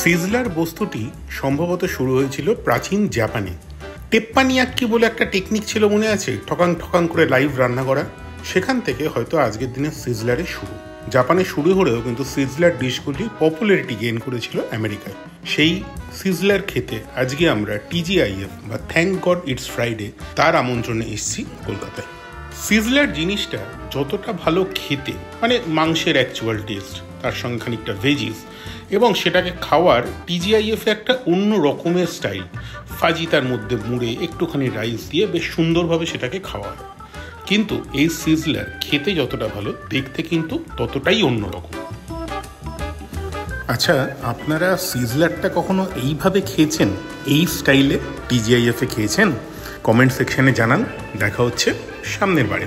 Sizzler বস্তুটি সম্ভবত শুরু হয়েছিল প্রাচীন জাপানে। টেপ্পানিয়াক্কি বলে একটা টেকনিক ছিল, মনে আছে? ঠকাং ঠকাং করে লাইভ রান্না করা। সেখান থেকে হয়তো আজকের দিনে সিজলারের শুরু। জাপানে শুরু হলেও কিন্তু সিজলার ডিশগুলি পপুলারিটি গেইন করেছিল আমেরিকায়। সেই সিজলার খেতে আজকে আমরা TGIF বা থ্যাংক গড ইটস ফ্রাইডে তার আমন্ত্রণে এসেছি কলকাতায়। সিজলার জিনিসটা যতটা ভালো খেতে, মানে মাংসের অ্যাকচুয়াল টেস্ট, তার সঙ্গে খানিকটা ভেজিস, এবং সেটাকে খাওয়ার TGIF একটা অন্য রকমের স্টাইল। ফাজিতার মধ্যে মুড়ে একটুখানি রাইস দিয়ে বেশ সুন্দরভাবে সেটাকে খাওয়া হয়। কিন্তু এই সিজলার খেতে যতটা ভালো, দেখতে কিন্তু ততটাই অন্যরকম। আচ্ছা, আপনারা সিজলারটা কখনো এইভাবে খেয়েছেন? এই স্টাইলে TGIF-এ খেয়েছেন? কমেন্ট সেকশনে জানান। দেখা হচ্ছে সামনের বারে।